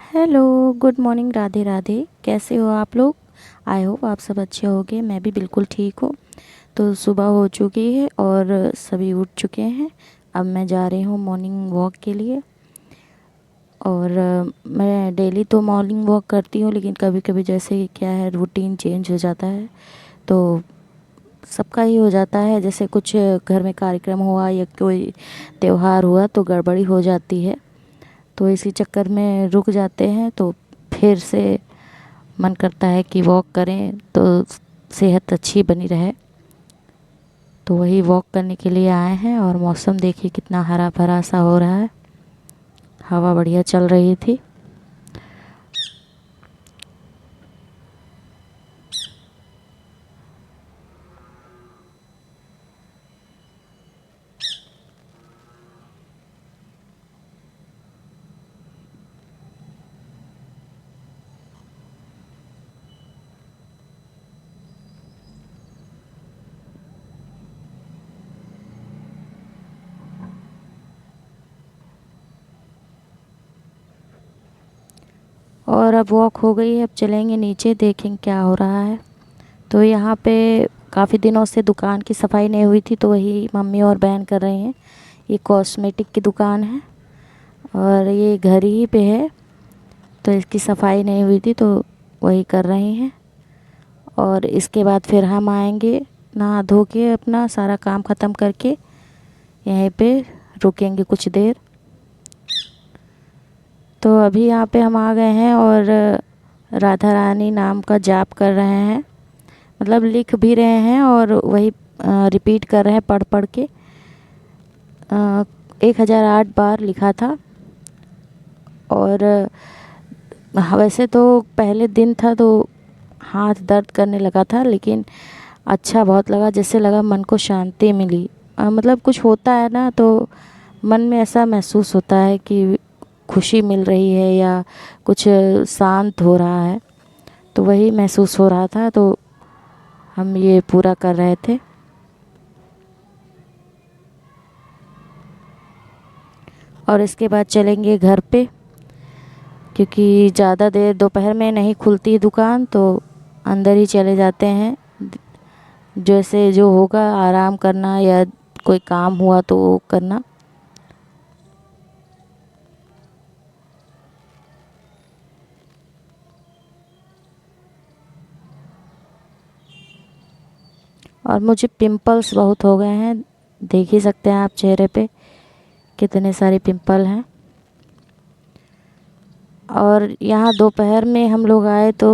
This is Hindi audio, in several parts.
Hello, good morning, Radhe Radhe. कैसे हो आप लोग? आई होप आप सब अच्छे होंगे। मैं भी बिल्कुल ठीक हूँ। तो सुबह हो चुकी है और सभी उठ चुके हैं। अब मैं जा रही हूँ मॉर्निंग वॉक के लिए। और मैं डेली तो मॉर्निंग वॉक करती हूँ, लेकिन कभी कभी जैसे क्या है, रूटीन चेंज हो जाता है। तो सबका ही हो जाता है, जैसे कुछ घर में कार्यक्रम हुआ या कोई त्यौहार हुआ तो गड़बड़ी हो जाती है। तो इसी चक्कर में रुक जाते हैं। तो फिर से मन करता है कि वॉक करें तो सेहत अच्छी बनी रहे। तो वही वॉक करने के लिए आए हैं। और मौसम देखिए कितना हरा भरा सा हो रहा है। हवा बढ़िया चल रही थी। और अब वॉक हो गई है, अब चलेंगे नीचे, देखेंगे क्या हो रहा है। तो यहाँ पे काफ़ी दिनों से दुकान की सफाई नहीं हुई थी, तो वही मम्मी और बहन कर रही हैं। ये कॉस्मेटिक की दुकान है और ये घर ही पे है। तो इसकी सफाई नहीं हुई थी, तो वही कर रही हैं। और इसके बाद फिर हम आएंगे, नहा धो के अपना सारा काम ख़त्म करके यहीं पे रुकेंगे कुछ देर। तो अभी यहाँ पे हम आ गए हैं और राधा रानी नाम का जाप कर रहे हैं। मतलब लिख भी रहे हैं और वही रिपीट कर रहे हैं पढ़ पढ़ के। 1008 बार लिखा था। और वैसे तो पहले दिन था तो हाथ दर्द करने लगा था, लेकिन अच्छा बहुत लगा, जैसे लगा मन को शांति मिली। मतलब कुछ होता है ना, तो मन में ऐसा महसूस होता है कि खुशी मिल रही है या कुछ शांत हो रहा है। तो वही महसूस हो रहा था, तो हम ये पूरा कर रहे थे। और इसके बाद चलेंगे घर पे, क्योंकि ज़्यादा देर दोपहर में नहीं खुलती दुकान, तो अंदर ही चले जाते हैं। जैसे जो होगा आराम करना या कोई काम हुआ तो वो करना। और मुझे पिंपल्स बहुत हो गए हैं, देख ही सकते हैं आप चेहरे पे कितने सारे पिंपल हैं। और यहाँ दोपहर में हम लोग आए तो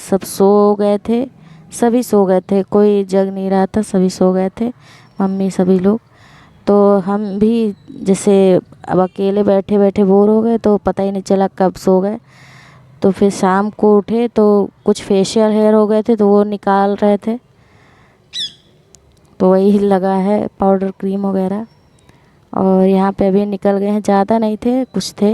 सब सो गए थे। सभी सो गए थे, कोई जग नहीं रहा था, सभी सो गए थे, मम्मी सभी लोग। तो हम भी जैसे अब अकेले बैठे बैठे बोर हो गए, तो पता ही नहीं चला कब सो गए। तो फिर शाम को उठे तो कुछ फेशियल हेयर हो गए थे, तो वो निकाल रहे थे। तो वही लगा है पाउडर क्रीम वगैरह। और यहाँ पे अभी निकल गए हैं, ज़्यादा नहीं थे, कुछ थे।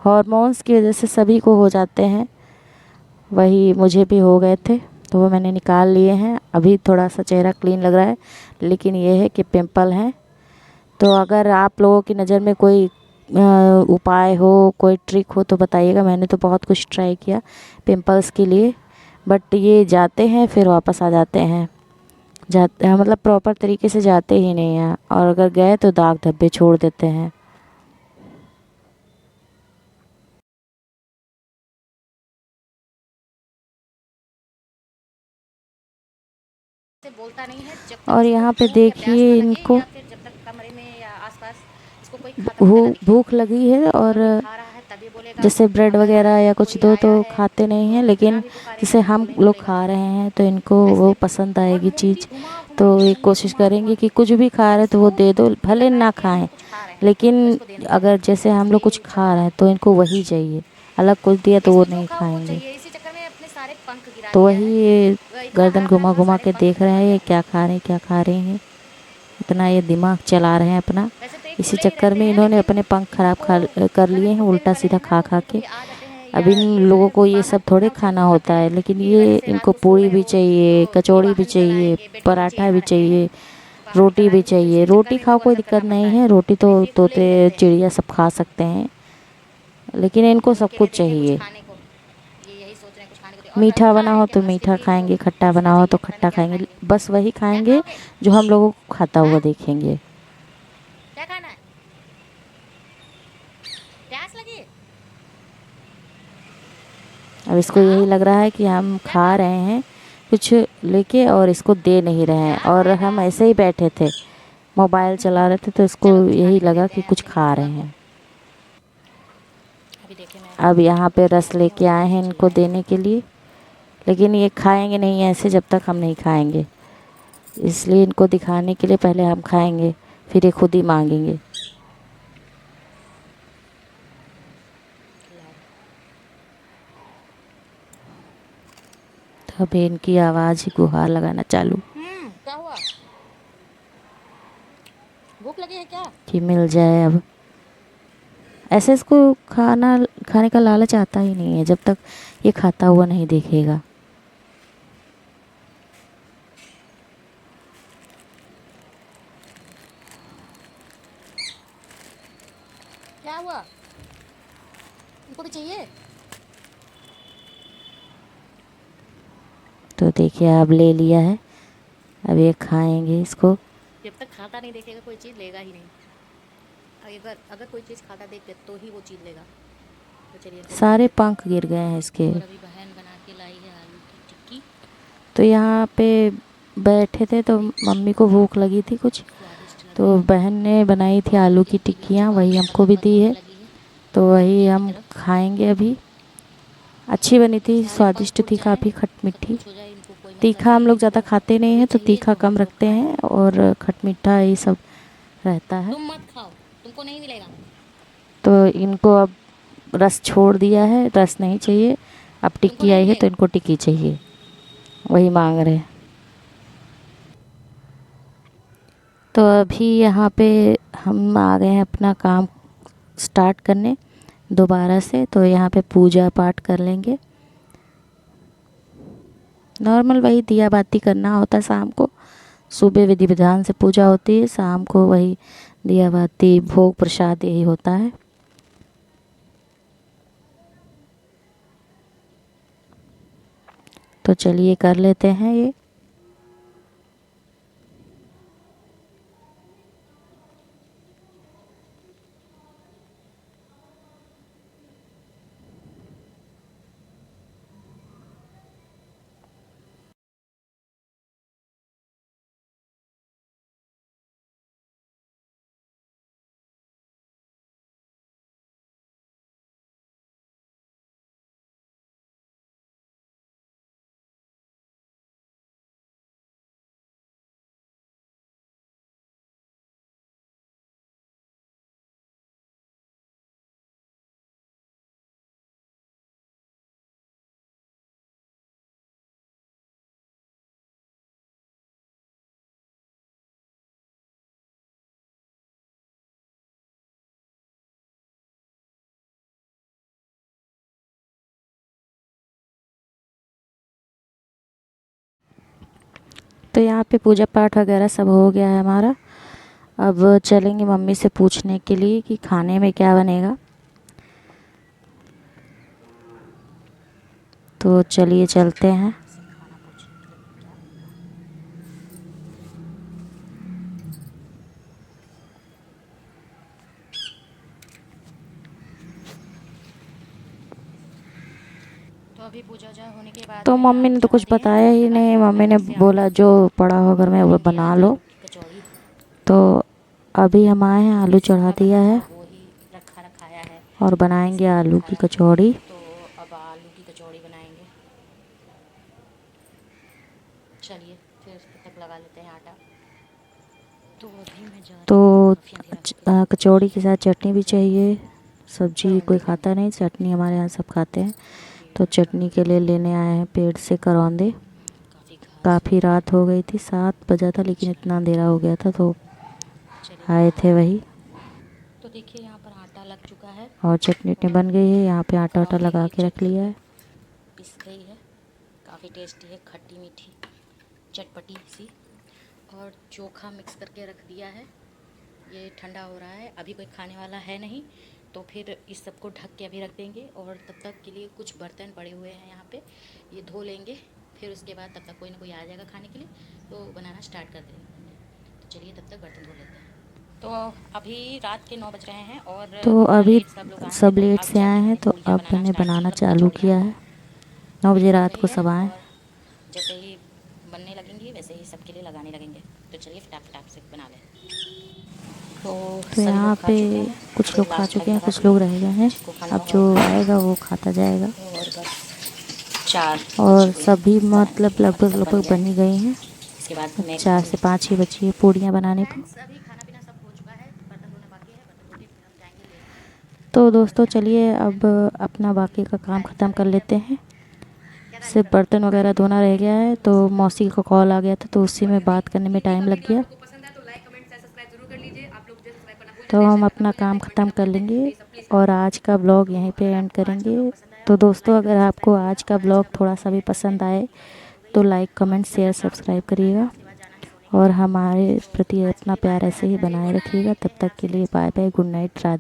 हॉर्मोन्स की वजह से सभी को हो जाते हैं, वही मुझे भी हो गए थे। तो वो मैंने निकाल लिए हैं। अभी थोड़ा सा चेहरा क्लीन लग रहा है, लेकिन ये है कि पिंपल हैं। तो अगर आप लोगों की नज़र में कोई उपाय हो, कोई ट्रिक हो तो बताइएगा। मैंने तो बहुत कुछ ट्राई किया पिंपल्स के लिए, बट ये जाते हैं फिर वापस आ जाते हैं। जाते हैं मतलब प्रॉपर तरीके से जाते ही नहीं हैं, और अगर गए तो दाग धब्बे छोड़ देते हैं। से बोलता नहीं है जब तक और इसको यहाँ पे भूख या प्यास ना देखिए लगे, इनको या फिर जब तक कमरे में या आसपास इसको कोई खाता हुआ ना दिखे। भूख लगी है। अगर और कोई खा रहा है तभी बोलेगा। जैसे ब्रेड अगर वगैरह या कुछ कोई दो तो आया है खाते नहीं हैं, तो इतना लेकिन भी पुकारेगा जैसे तो हम नहीं लोग बोलेगा। खा रहे हैं तो इनको वो ऐसे पसंद और आएगी मूर्ति चीज़। घुमा घुमा तो के ये शरीर कोशिश घुमा करेंगे घुमा कि के कुछ भी खा रहे हैं तो वो इसको दे दो, ये भले लगता ना है कि हम खाएं। कुछ खा रहे हैं तो लेकिन इसको देना चाहिए। अगर जैसे हम लोग इसलिए कुछ ये खा चलता रहे है। हैं तो इनको वही चाहिए, अलग कुछ दिया तो वो इसको जो नहीं खाओ वो खाएंगे। चाहिए, इसी चक्कर में अपने सारे पंख गिरा तो दिया वही है। ये वह इतना गर्दन हरा भरा घुमा था, घुमा सारे के पंख देख रहे खत्म हैं हो ये गया। क्या खा रहे हैं क्या खा रहे हैं। इतना ये दिमाग चला रहे हैं अपना। वैसे तो ये इसी खुले ही चक्कर रहते में हैं, इन्होंने लेकिन अपने पंख खराब इनको कर लिए अगर हैं, कुत्ते भी उल्टा पले सीधा हैं ना खा तो खा कभी के। कभी आ जाते हैं, अब या इन ये जो लोगों है को ये बाहर सब थोड़े कुत्ता खाना बुलाते होता है, हैं लेकिन कि अगर ये जैसे रात इनको को सो पूड़ी रहे भी हो चाहिए, तो ये कचौड़ी बाहर भी निकल चाहिए, आएंगे, बेड के नीचे पराठा यहाँ भी रहते हैं, चाहिए, बाहर रोटी निकल भी आएंगे। तो चाहिए। इसी चक्कर रोटी में खाओ इनको कोई अंदर दिक्कत करना पड़ता नहीं है, है, रोटी तो नहीं तो ये खुले ही तोते रहते हैं। चिड़िया सब खा सकते हैं। लेकिन इनको सब उनके लिए कुछ देखें कुछ चाहिए। खाने को, ये यही सोच रहे हैं कुछ खाने को दे। और मीठा रखा बना है हो इनके तो पास फिर मीठा भी इनको खाएंगे, खट्टा बना दूसरा हो तो चाहिए, पता नहीं खट्टा क्या खाएंगे, खाएंगे। बस वही क्या खाएंगे खाओगे? जो हम लोगों को खाता हुआ हाँ, देखेंगे। क्या खाना है? प्यास लगी है? अब इसको यही बताओ, लग रहा है कि हम क्या खा खाओगे? रहे हैं कुछ लेके और इसको दे नहीं रहे हैं, क्या और खाएगा? हम ऐसे ही बैठे थे, मोबाइल चला रहे थे, तो इसको चलो कुछ यही खाने को लगा देते कि हैं कुछ अपने खा मीठुआ रहे को। हैं। अभी देखिए मैं अब यहाँ पे कुछ रस खिलाती हूँ और लेके ये आए हैं कैसे इनको चिल्लाएगा। देने के लिए, लेकिन ये खाएंगे नहीं ऐसे जब तक हम नहीं खाएंगे, इसलिए इनको दिखाने के लिए पहले हम खाएंगे, फिर ये खुद ही मांगेंगे। खिलाओ। तो अभी इनकी आवाज़ ही गुहार लगाना चालू क्या हुआ? भूख लगी है क्या? कि मिल जाए। अब ऐसे इसको खाना खाने का लालच आता ही नहीं है जब तक ये खाता हुआ नहीं देखेगा। क्या हुआ? इनको भी चाहिए? तो देखिए अब ले लिया है, अब ये खाएंगे इसको। जब तक खाता नहीं देखेगा कोई चीज़ लेगा ही नहीं। अगर अगर कोई चीज़ खाता देख ले तो ही वो चीज़ लेगा। तो चलिए इनको खिला सारे देते पंख गिर गए हैं इसके। हैं। और अभी बहन बना के लाई है आलू की टिक्की। तो यहाँ पे बैठे थे तो बड़ी मम्मी को भूख लगी थी कुछ, स्वादिष्ट लग तो रही है। बहन ने बनाई थी आलू की टिक्की भी टिक्कियाँ, जुबान वही में हमको भी पल-पल दी होने है, लगी है तो वही मीठे की हम तरफ। खाएंगे अभी। अच्छी बनी थी, सारे पंख स्वादिष्ट उड़ थी, जाएँ, काफ़ी खट सब मीठी। कुछ हो जाए, इनको कोई मतलब तीखा नहीं हम है। लोग ज़्यादा इनको खाते नहीं वही हैं तो चाहिए तीखा जो कम हम लोग रखते खाएँ। हैं, और खट मीठा ये सब रहता है। तुम मत खाओ, तुमको नहीं मिलेगा। तो इनको अब रस छोड़ दिया है, रस नहीं चाहिए। अब तुमको टिक्की नहीं आई है तो मिलेगा। इनको टिक्की चाहिए, वही मांग रहे हैं। तो अभी यहाँ पे हम आ गए हैं अपना काम स्टार्ट करने दोबारा से। तो यहाँ पे पूजा पाठ कर लेंगे, नॉर्मल वही दिया बाती करना होता है शाम को। सुबह विधि विधान से पूजा होती है, शाम को वही दिया बाती भोग प्रसाद यही होता है। तो चलिए कर लेते हैं ये। तो यहाँ पे पूजा पाठ वगैरह सब हो गया है हमारा। अब चलेंगे मम्मी से पूछने के लिए कि खाने में क्या बनेगा। तो चलिए चलते हैं। खाना पूछने के लिए क्या? तो अभी पूजा वूजा होने के बाद तो मैंने मम्मी आलू ने तो चढ़ा कुछ दिए हैं। बताया ही लगा नहीं, दिया मम्मी मैंने ने अलग से आलू। बोला जो पड़ा हो घर अब में वो बनेंगे बना आज लो। आलू की कचौड़ी। तो अभी हम आए हैं, आलू चढ़ा सुबह दिया बना था है वो ही रखा रखाया है, और इसी बनाएंगे को मैंने आलू की खाया। कचौड़ी। तो अब आलू की कचौड़ी बनाएंगे। चलिए फिर तब तक लगा लेते हैं आटा। तो अभी मैं जा तो रही हूँ, काफ़ी अंधेरा हो गया है। कचौड़ी के साथ चटनी भी चाहिए, सब्जी कोई करौंदे खाता नहीं, चटनी हमारे यहाँ सब खाते हैं। पेड़ तो में चटनी के लिए लेने आए हैं पेड़ से करौंदे। काफ़ी घास काफ़ी लगी है। रात हो गई थी, 7 बजा था, लेकिन इतना अंधेरा हो गया था तो चलिए आए थे वही। तो देखिए यहाँ पर आटा लग चुका है और चटनी उटनी और बन गई है, यहाँ पे आटा वाटा करौंदे लगा की के रख चटनी लिया भी है। पिस गई है। काफ़ी टेस्टी है, खट्टी मीठी चटपटी सी। और चोखा मिक्स करके रख दिया है। ये ठंडा हो रहा है, अभी कोई खाने वाला है नहीं, तो फिर इस सबको ढक के अभी रख देंगे, और तब तक के लिए कुछ बर्तन पड़े हुए हैं यहाँ पे, ये धो लेंगे। फिर उसके बाद तब तक कोई ना कोई आ जाएगा खाने के लिए, तो बनाना स्टार्ट कर देंगे। तो चलिए तब तक बर्तन धो लेते हैं। तो अभी रात के 9 बज रहे हैं, और तो इतना अभी लेट सब लोग आए हैं, सब तो लेट अब से आए जाके हैं मैंने तो पूड़ियाँ अब बनाना मैंने स्टार्ट बनाना मतलब चालू कचौड़ियाँ किया है। 9 बजे हो रात गई को है, सब आए। और जैसे ही बनने लगेंगी वैसे ही सबके लिए लगाने लगेंगे। तो चलिए फटाफट से बना लें। तो तो सभी यहाँ लोग खा पे चुके हैं, कुछ जो लोग खा लास्ट चुके वाली हैं, लगा कुछ दी है, लोग रह गए हैं। जिसको खाना अब होगा जो वो खा आएगा लेगा। वो खाता जाएगा। और बस 4 बच और चुकी हैं, सभी मतलब लगभग मतलब बन लगभग गया बन ही है। गई हैं। इसके बाद अब मैं 4 से खाऊंगी। 5 ही बची है पूड़ियाँ बनाने को। फ्रेंड्स अभी खाना पीना सब हो चुका है, बर्तन धोना बाकी है, बर्तन धो के फिर हम जाएंगे लेने। तो और दोस्तों क्या चलिए अब अपना बाकी का काम तारीफ कर ख़त्म कर रही है लेते अपनी, हैं। क्या तारीफ सिर्फ कर रही बर्तन वगैरह धोना रह गया है, तो मौसी का कॉल आ गया था तो उसी में बात करने में टाइम लग गया। लोग को पसंद है तो लाइक कमेंट शेयर सब्सक्राइब जरूर कर लीजिए। आप लोग जो सब्सक्राइब करना भूल तो जाते हैं, हम शेयर करना अपना भूल जाते काम हैं, कमेंट ख़त्म करना कर भूल जाते हैं, तो लेंगे ये सब प्लीज़ कर और दीजिए। आज का ब्लॉग तो यहीं पे अगर एंड आपको आज का करेंगे। ब्लॉग पसंद आया तो हो तो दोस्तों लाइक अगर कमेंट आपको सब्सक्राइब आज करिएगा, का और आज ब्लॉग का ब्लॉग थोड़ा हम सा यहीं भी एंड करते हैं। पसंद आए क्योंकि रात हो गई तो है, लाइक और कमेंट मुझे शेयर अपना काम भी सब्सक्राइब खत्म करना है, करिएगा उसके बाद जाना है सोने के और लिए। हमारे तो प्रति आज के अपना लिए बाय प्यार बाय ऐसे ही राधे राधे, बनाए गुड रखिएगा। तब तक के लिए night. Bye bye, good night, Radhe.